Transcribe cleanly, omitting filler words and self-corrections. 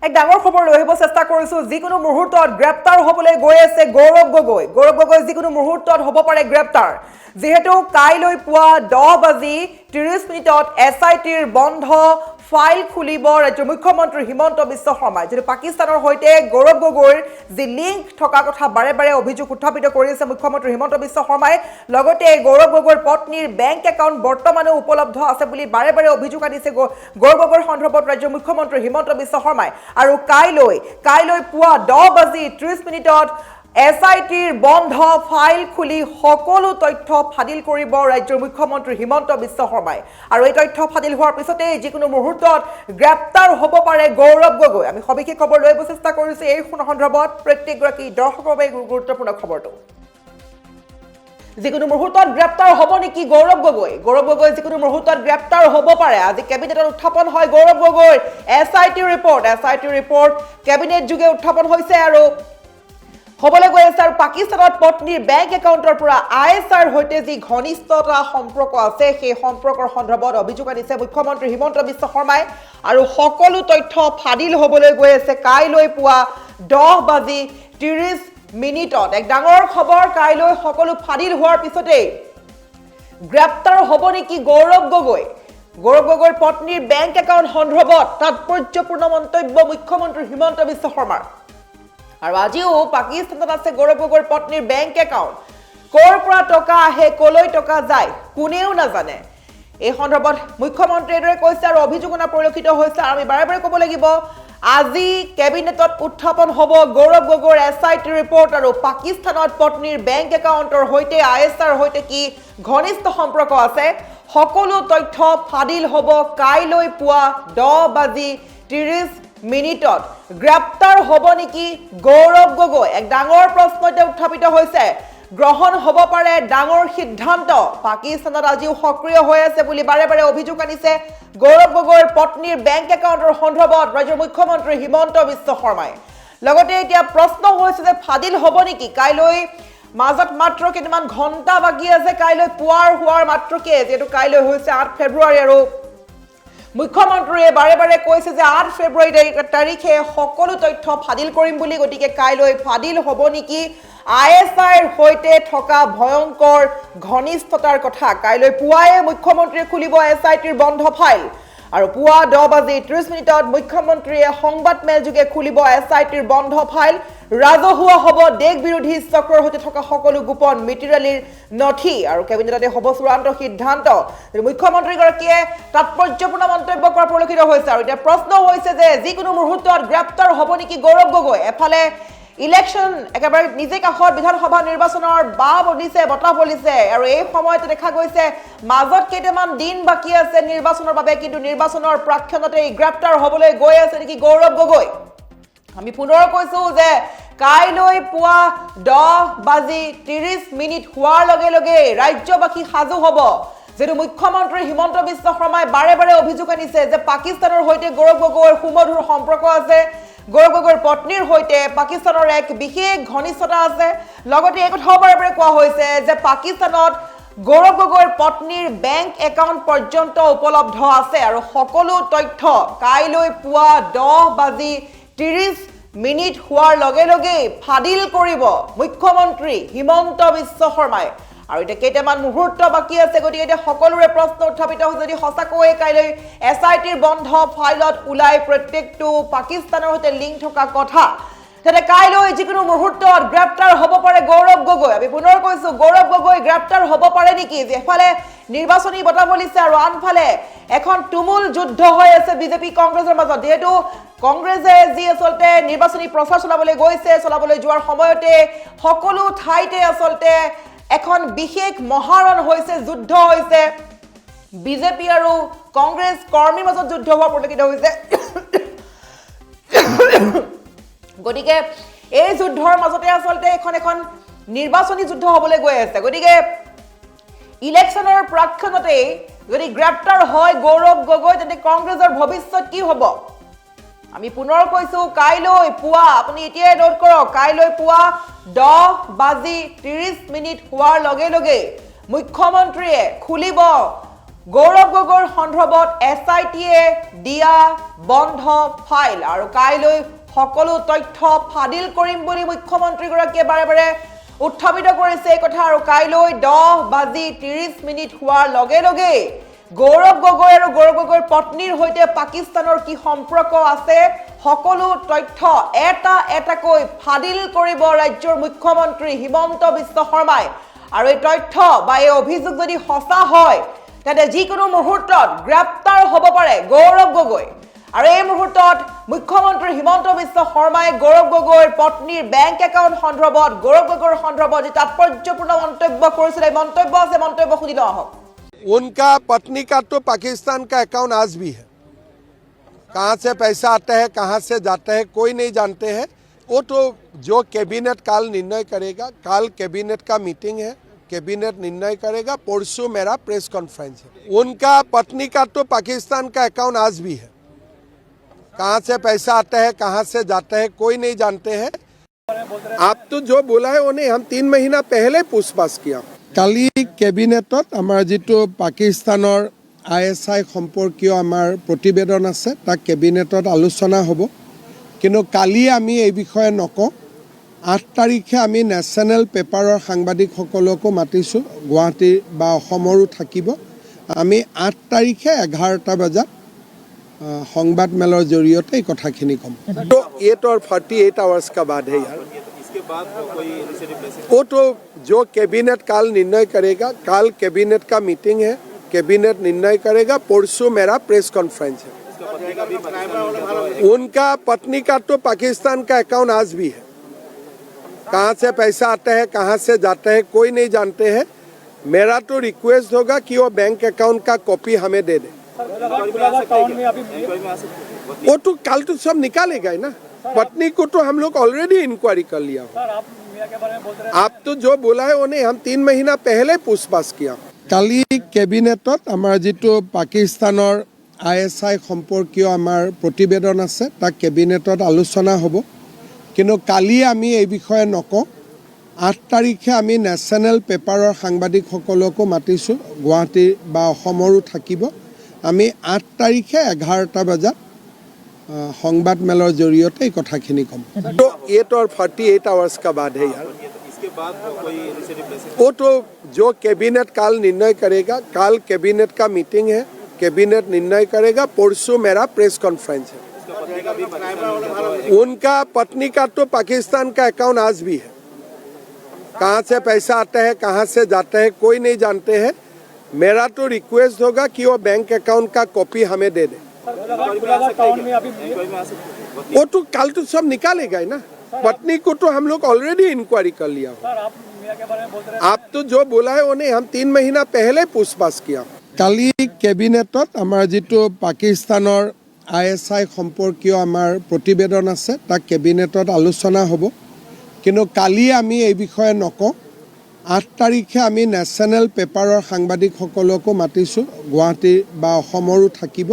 এক ডাঙৰ খবৰ লৈ আহিব চেষ্টা কৰিছো যিকোনো মুহূৰ্তত গ্ৰেপ্তাৰ হ'বলৈ গৈ আছে গৌৰৱ গগৈ যিকোনো মুহূৰ্তত হ'ব পাৰে গ্ৰেপ্তাৰ যেহেতু কাইলৈ পুৱা 10:30 এছআইটিৰ বন্ধ ফাইল খুলিব ৰাজ্যৰ মুখ্যমন্ত্ৰী হিমন্ত বিশ্ব শৰ্মা যেটো পাকিস্তানৰ হৈতে গৌৰৱ গগৈৰ যি লিংক থকা কথা বাৰে বাৰে অভিযোগ উত্থাপিত কৰিছে মুখ্যমন্ত্ৰী হিমন্ত বিশ্ব শৰ্মাই লগতে গৌৰৱ গগৈৰ পত্নীৰ বেংক একাউণ্ট বৰ্তমানে উপলব্ধ আছে বুলি বাৰে বাৰে অভিযোগ আনিছে গৌৰৱ গগৈৰ সন্দৰ্ভত ৰাজ্যৰ মুখ্যমন্ত্ৰী হিমন্ত বিশ্ব শৰ্মাই আৰু কাইলৈ পুৱা 10:30 এছআইটিৰ বন্ধ ফাইল খুলি সকলো তথ্য ফাদিল কৰিব ৰাজ্যৰ মুখ্যমন্ত্ৰী হিমন্ত বিশ্ব শৰ্মাই আৰু এই তথ্য ফাদিল হোৱাৰ পিছতে যিকোনো মুহূৰ্তত গ্ৰেপ্তাৰ হ'ব পাৰে গৌৰৱ গগৈ আমি সবিশেষ খবৰ লৈ চেষ্টা কৰিছো এই সন্দৰ্ভত প্ৰত্যেকগৰাকী দৰ্শকৰ বাবে গুৰুত্বপূৰ্ণ খবৰটো যিকোনো মুহূৰ্তত গ্ৰেপ্তাৰ হ'ব নেকি গৌৰৱ গগৈ যিকোনো মুহূৰ্তত গ্ৰেপ্তাৰ হ'ব পাৰে আজি কেবিনেটত উত্থাপন হয় গৌৰৱ গগৈৰ এছআইটি ৰিপৰ্ট কেবিনেট যোগে উত্থাপন হৈছে আৰু হ'বলৈ গৈ আছে আৰু পাকিস্তানত পত্নীৰ বেংক একাউণ্টৰ পৰা আইএছআইৰ হৈতে যি ঘনিষ্ঠতা সম্পৰ্ক আছে সেই সম্পৰ্কৰ সন্দৰ্ভত অভিযোগ আনিছে মুখ্যমন্ত্ৰী হিমন্ত বিশ্ব শৰ্মাই আৰু সকলো তথ্য ফাদিল হ'বলৈ গৈ আছে কাইলৈ পুৱা 10:30 এক ডাঙৰ খবৰ কাইলৈ সকলো ফাদিল হোৱাৰ পিছতে গ্ৰেপ্তাৰ হ'ব নেকি গৌৰৱ গগৈৰ পত্নীৰ বেংক একাউণ্ট সন্দৰ্ভত তাৎপৰ্যপূৰ্ণ মন্তব্য মুখ্যমন্ত্ৰী হিমন্ত বিশ্ব শৰ্মাৰ আৰু আজিও পাকিস্তানত আছে গৌৰৱ গগৈৰ পত্নীৰ বেংক একাউণ্ট ক'ৰ পৰা টকা আহে ক'লৈ টকা যায় কোনেও নাজানে এই সন্দৰ্ভত মুখ্যমন্ত্ৰীয়ে দৰে কৈছে আৰু অভিযোগনা পৰিলক্ষিত হৈছে আৰু আমি বাৰে বাৰে ক'ব লাগিব আজি কেবিনেটত উত্থাপন হ'ব গৌৰৱ গগৈৰ এছআইটি ৰিপৰ্ট আৰু পাকিস্তানত পত্নীৰ বেংক একাউণ্টৰ হৈতে আইএছআইৰ হৈতে কি ঘনিষ্ঠ সম্পৰ্ক আছে সকলো তথ্য ফাদিল হ'ব কাইলৈ পুৱা 10:30 গ্ৰেপ্তাৰ হ'ব নেকি গৌৰৱ গগৈ এক ডাঙৰ প্ৰশ্ন উত্থাপিত হৈছে গ্ৰহণ হ'ব পাৰে ডাঙৰ সিদ্ধান্ত পাকিস্তানত আজিও সক্ৰিয় হৈ আছে বুলি বাৰে বাৰে অভিযোগ আনিছে গৌৰৱ গগৈৰ পত্নীৰ বেংক একাউণ্টৰ সন্দৰ্ভত ৰাজ্যৰ মুখ্যমন্ত্ৰী হিমন্ত বিশ্ব শৰ্মাই লগতে এতিয়া প্ৰশ্ন হৈছে যে ফাদিল হ'ব নেকি কাইলৈ মাজত মাত্ৰ কেইটামান ঘণ্টা বাকী আছে কাইলৈ পুৱাৰ হোৱাৰ মাত্ৰকে যেহেতু কাইলৈ হৈছে 8 ফেব্ৰুৱাৰী আৰু মুখ্যমন্ত্ৰীয়ে বাৰে বাৰে কৈছে যে 8 ফেব্ৰুৱাৰী তাৰিখে সকলো তথ্য ফাদিল কৰিম বুলি গতিকে কাইলৈ ফাদিল হ'ব নেকি আইএছআইৰ হৈতে থকা ভয়ংকৰ ঘনিষ্ঠতাৰ কথা কাইলৈ পুৱাই মুখ্যমন্ত্ৰীয়ে খুলিব এছআইটিৰ বন্ধ ফাইল আৰু পুৱা 10:30 মুখ্যমন্ত্ৰীয়ে সংবাদ মেল যোগে খুলিব এছআইটিৰ বন্ধ ফাইল ৰাজহুৱা হ'ব দেশ বিৰোধী চক্ৰৰ হৈতে থকা সকলো গোপন মেটেৰিয়েলৰ নথি আৰু কেবিনেটতে হ'ব চূড়ান্ত সিদ্ধান্ত মুখ্যমন্ত্ৰীগৰাকীয়ে তাৎপৰ্যপূৰ্ণ মন্তব্য কৰা পৰিলক্ষিত হৈছে আৰু এতিয়া প্ৰশ্ন হৈছে যে যিকোনো মুহূৰ্তত গ্ৰেপ্তাৰ হ'ব নেকি গৌৰৱ গগৈ এফালে ইলেকশ্যন একেবাৰে নিজে কাষত বিধানসভা নিৰ্বাচনৰ বতাহ বলিছে আৰু এই সময়তে দেখা গৈছে মাজত কেইটামান দিন বাকী আছে নিৰ্বাচনৰ বাবে কিন্তু নিৰ্বাচনৰ প্ৰাক্ষণতে গ্ৰেপ্তাৰ হ'বলৈ গৈ আছে নেকি গৌৰৱ গগৈ আমি পুনৰ কৈছো যে কাইলৈ পুৱা 10:30 হোৱাৰ লগে লগে ৰাজ্যবাসী সাজু হ'ব যেটো মুখ্যমন্ত্ৰী হিমন্ত বিশ্ব শৰ্মাই বাৰে বাৰে অভিযোগ আনিছে যে পাকিস্তানৰ হৈতে গৌৰৱ গগৈৰ সুমধুৰ সম্পৰ্ক আছে গৌৰৱ গগৈৰ পত্নীৰ হৈতে পাকিস্তানৰ এক বিশেষ ঘনিষ্ঠতা আছে লগতে এই কথাও বাৰে বাৰে কোৱা হৈছে যে পাকিস্তানত গৌৰৱ গগৈৰ পত্নীৰ বেংক একাউণ্ট পৰ্যন্ত উপলব্ধ আছে আৰু সকলো তথ্য কাইলৈ পুৱা 10:30 হোৱাৰ লগে লগে ফাদিল কৰিব মুখ্যমন্ত্ৰী হিমন্ত বিশ্ব শৰ্মাই আৰু এটা কেইটামান মুহূৰ্ত বাকী আছে গতিকে এতিয়া সকলোৰে প্ৰশ্ন উত্থাপিত হৈছে যদি সঁচাকৈ কাইলৈ এছআইটিৰ বন্ধ ফাইলত ওলাই প্ৰত্যেকটো পাকিস্তানৰ সৈতে লিংক থকা কথা তেনে কাইলৈ যিকোনো মুহূৰ্তত গ্ৰেপ্তাৰ হ'ব পাৰে গৌৰৱ গগৈ আমি পুনৰ কৈছো গৌৰৱ গগৈ গ্ৰেপ্তাৰ হ'ব পাৰে নেকি যেফালে নিৰ্বাচনী বতাহ বলিছে আৰু আনফালে এখন তুমুল যুদ্ধ হৈ আছে বিজেপি কংগ্ৰেছৰ মাজত যেহেতু কংগ্ৰেছে যি আচলতে নিৰ্বাচনী প্ৰচাৰ চলাবলৈ যোৱাৰ সময়তে সকলো ঠাইতে আচলতে এখন বিশেষ মহাৰণ হৈছে যুদ্ধ হৈছে বিজেপি আৰু কংগ্ৰেছ কৰ্মীৰ মাজত যুদ্ধ হোৱা পৰিলক্ষিত হৈছে গতিকে এই যুদ্ধৰ মাজতে আচলতে এখন নিৰ্বাচনী যুদ্ধ হ'বলৈ গৈ আছে গতিকে ইলেকশ্যনৰ প্ৰাক্ষণতে যদি গ্ৰেপ্তাৰ হয় গৌৰৱ গগৈ তেন্তে কংগ্ৰেছৰ ভৱিষ্যত কি হ'ব আমি পুনৰ কৈছো কাইলৈ পুৱা আপুনি এতিয়াই নোট কৰক কাইলৈ পুৱা 10:30 হোৱাৰ লগে লগে মুখ্যমন্ত্ৰীয়ে খুলিব গৌৰৱ গগৈৰ সন্দৰ্ভত SITয়ে দিয়া বন্ধ ফাইল আৰু কাইলৈ সকলো তথ্য ফাদিল কৰিম বুলি মুখ্যমন্ত্ৰীগৰাকীয়ে বাৰে বাৰে উত্থাপিত কৰিছে এই কথা। আৰু কাইলৈ 10:30 হোৱাৰ লগে লগে গৌৰৱ গগৈ আৰু গৌৰৱ গগৈৰ পত্নীৰ সৈতে পাকিস্তানৰ কি সম্পৰ্ক আছে সকলো তথ্য এটা এটাকৈ ফাদিল কৰিব ৰাজ্যৰ মুখ্যমন্ত্ৰী হিমন্ত বিশ্ব শৰ্মাই। আৰু এই তথ্য বা এই অভিযোগ যদি সঁচা হয় তেন্তে যিকোনো মুহূৰ্তত গ্ৰেপ্তাৰ হ'ব পাৰে গৌৰৱ গগৈ। আৰু এই মুহূৰ্তত মুখ্যমন্ত্ৰী হিমন্ত বিশ্ব শৰ্মাই গৌৰৱ গগৈৰ পত্নীৰ বেংক একাউণ্ট সন্দৰ্ভত গৌৰৱ গগৈৰ সন্দৰ্ভত যি তাৎপৰ্যপূৰ্ণ মন্তব্য কৰিছিলে মন্তব্য আছে মন্তব্য শুনি লওঁ আহক। उनका पत्नी का तो पाकिस्तान का अकाउंट आज भी है। कहाँ से पैसा आता है कहाँ से जाता है कोई नहीं जानते हैं। वो तो जो कैबिनेट काल निर्णय करेगा। काल कैबिनेट का मीटिंग है, कैबिनेट निर्णय करेगा। परसों मेरा प्रेस कॉन्फ्रेंस है। उनका पत्नी का तो पाकिस्तान का अकाउंट आज भी है। कहाँ से पैसा आता है कहाँ से जाता है कोई नहीं जानते हैं। आप तो जो बोला है उन्हें हम 3 महीना पहले पूछताछ किया। কালি কেবিনেটত আমাৰ যিটো পাকিস্তানৰ ISI সম্পৰ্কীয় আমাৰ প্ৰতিবেদন আছে তাক কেবিনেটত আলোচনা হ'ব। কিন্তু কালি আমি এই বিষয়ে নকওঁ। 8 তাৰিখে আমি নেশ্যনেল পেপাৰৰ সাংবাদিকসকলকো মাতিছোঁ, গুৱাহাটী বা অসমৰো থাকিব। আমি 8 তাৰিখে 11টা বজাত সংবাদমেলৰ জৰিয়তে এই কথাখিনি ক'ম। তো ये तो 48 आवर्स का बाद है यार। इसके बाद कोई वो तो जो कैबिनेट काल निर्णय करेगा। काल कैबिनेट का मीटिंग है, कैबिनेट निर्णय करेगा। परसों मेरा प्रेस कॉन्फ्रेंस है। उनका पत्नी का तो पाकिस्तान का अकाउंट आज भी है। कहाँ से पैसा आता है कहाँ से जाता है कोई नहीं जानते हैं। मेरा तो रिक्वेस्ट होगा कि वो बैंक अकाउंट का कॉपी हमें दे दे। वो तो कल तो सब निकालेगा ही ना। पत्नी को तो हम लोग ऑलरेडी इंक्वायरी कर लिया हो। आप तो जो बोला है उन्हें हम 3 महीना पहले पूछताछ किया। কালি কেবিনেটত আমাৰ যিটো পাকিস্তানৰ ISI সম্পৰ্কীয় আমাৰ প্ৰতিবেদন আছে তাক কেবিনেটত আলোচনা হ'ব। কিন্তু কালি আমি এই বিষয়ে নকওঁ। 8 তাৰিখে আমি নেশ্যনেল পেপাৰৰ সাংবাদিকসকলকো মাতিছোঁ, গুৱাহাটী বা অসমৰো থাকিব। আমি 8 তাৰিখে 11টা বজাত সংবাদমেলৰ জৰিয়তে এই কথাখিনি ক'ম। তো ये तो 48 आवर्स का बाद है यार। इसके बाद कोई वो तो जो कैबिनेट काल निर्णय करेगा। काल कैबिनेट का मीटिंग है, कैबिनेट निर्णय करेगा। परसों मेरा प्रेस कॉन्फ्रेंस है। उनका पत्नी का तो पाकिस्तान का अकाउंट आज भी है। कहाँ से पैसा आता है कहाँ से जाता है कोई नहीं जानते हैं। मेरा तो रिक्वेस्ट होगा कि वो बैंक अकाउंट का कॉपी हमें दे दे। वो तो कल तो सब निकालेगा ही ना। पत्नी को तो हम लोग ऑलरेडी इंक्वायरी कर लिया हो। आप तो जो बोला है उन्हें हम 3 महीना पहले पूछताछ किया। কালি কেবিনেটত আমাৰ যিটো পাকিস্তানৰ ISI সম্পৰ্কীয় আমাৰ প্ৰতিবেদন আছে তাক কেবিনেটত আলোচনা হ'ব। কিন্তু কালি আমি এই বিষয়ে নকওঁ। 8 তাৰিখে আমি নেশ্যনেল পেপাৰৰ সাংবাদিকসকলকো মাতিছোঁ, গুৱাহাটী বা অসমৰো থাকিব।